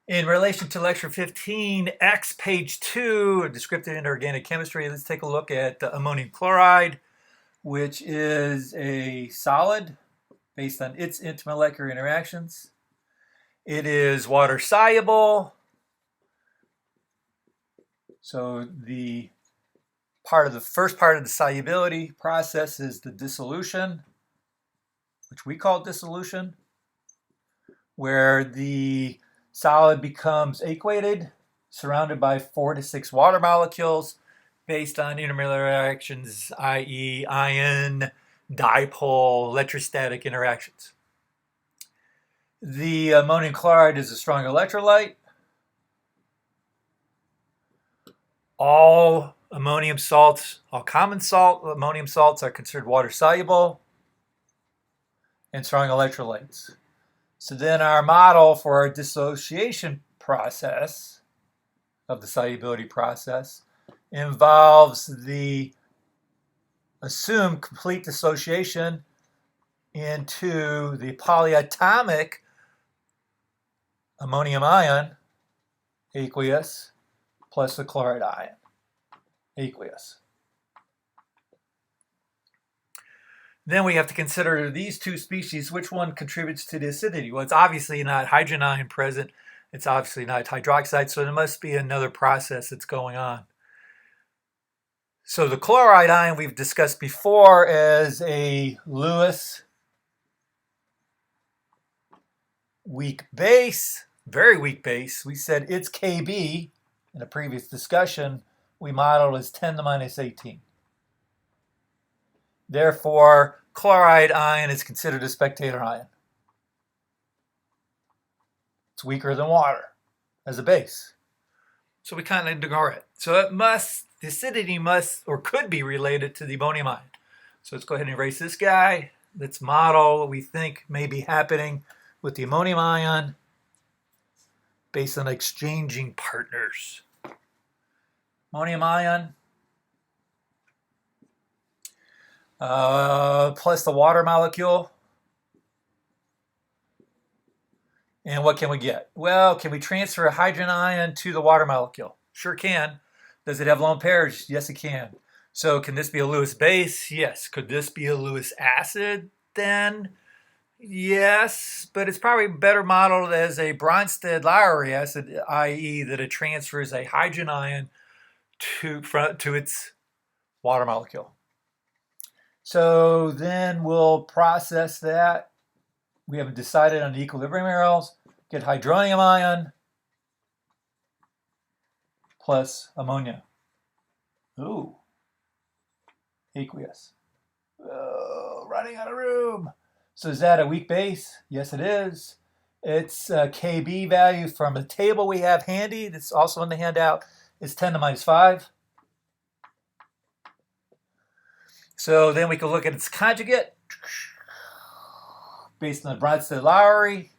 In relation to lecture 15x, page 2, descriptive inorganic chemistry, let's take a look at ammonium chloride, which is a solid based on its intermolecular interactions. It is water soluble. So the first part of the solubility process is the dissolution, which we call dissolution, where the solid becomes aquated, surrounded by 4 to 6 water molecules based on intermolecular reactions, i.e. ion, dipole, electrostatic interactions. The ammonium chloride is a strong electrolyte. All ammonium salts, all common ammonium salts are considered water soluble and strong electrolytes. So then our model for our dissociation process of the solubility process involves the assumed complete dissociation into the polyatomic ammonium ion, aqueous, plus the chloride ion, aqueous. Then we have to consider these two species, which one contributes to the acidity? Well, it's obviously not hydrogen ion present. It's obviously not hydroxide, so there must be another process that's going on. So the chloride ion we've discussed before as a Lewis weak base, very weak base. We said its Kb in a previous discussion we modeled as 10 to the minus 18. Therefore, chloride ion is considered a spectator ion. It's weaker than water as a base. So we kind of ignore it. So the acidity must or could be related to the ammonium ion. So let's go ahead and erase this guy. Let's model what we think may be happening with the ammonium ion based on exchanging partners. Ammonium ion plus the water molecule. And what can we get? Well, can we transfer a hydrogen ion to the water molecule? Sure can. Does it have lone pairs? Yes, it can. So can this be a Lewis base? Yes. Could this be a Lewis acid then? Yes, but it's probably better modeled as a Bronsted-Lowry acid, i.e. that it transfers a hydrogen ion to its water molecule. So then we'll process that. We haven't decided on the equilibrium arrows. Get hydronium ion plus ammonia. Ooh, aqueous. Oh, running out of room. So is that a weak base? Yes, it is. Its Kb value from the table we have handy, that's also in the handout, is 10 to the minus 5. So then we can look at its conjugate based on the Bronsted-Lowry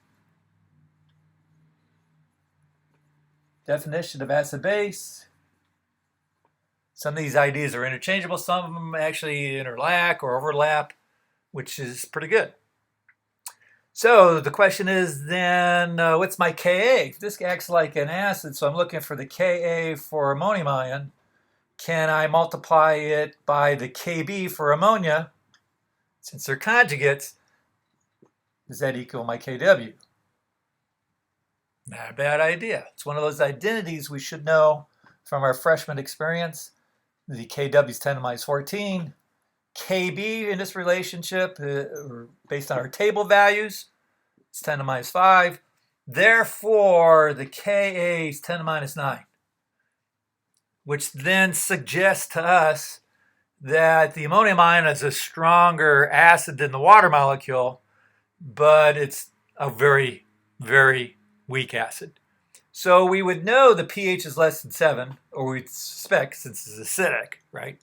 definition of acid base. Some of these ideas are interchangeable. Some of them actually interlac or overlap, which is pretty good. So the question is then, what's my Ka? This acts like an acid, so I'm looking for the Ka for ammonium ion. Can I multiply it by the Kb for ammonia? Since they're conjugates, does that equal my Kw? Not a bad idea. It's one of those identities we should know from our freshman experience. The Kw is 10 to the minus 14. Kb in this relationship, based on our table values, it's 10 to the minus 5. Therefore, the Ka is 10 to the minus 9, which then suggests to us that the ammonium ion is a stronger acid than the water molecule, but it's a very, very weak acid. So we would know the pH is less than 7, or we'd suspect since it's acidic, right?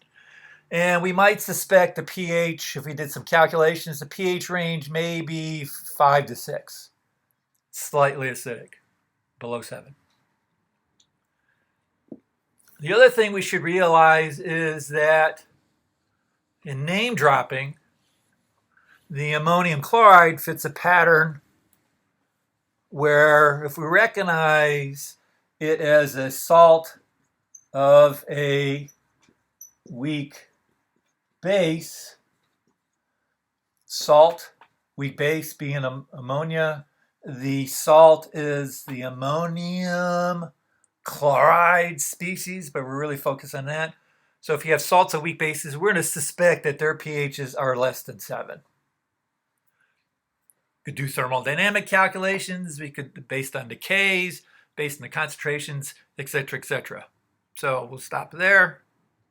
And we might suspect the pH, if we did some calculations, the pH range may be 5 to 6. Slightly acidic, below 7. The other thing we should realize is that in name dropping, the ammonium chloride fits a pattern where if we recognize it as a salt of a weak base, salt, weak base being ammonia, the salt is the ammonium chloride species, but we're really focused on that. So if you have salts of weak bases, we're going to suspect that their pHs are less than 7. We could do thermodynamic calculations. We could, based on decays, based on the concentrations, etc., etc. So we'll stop there.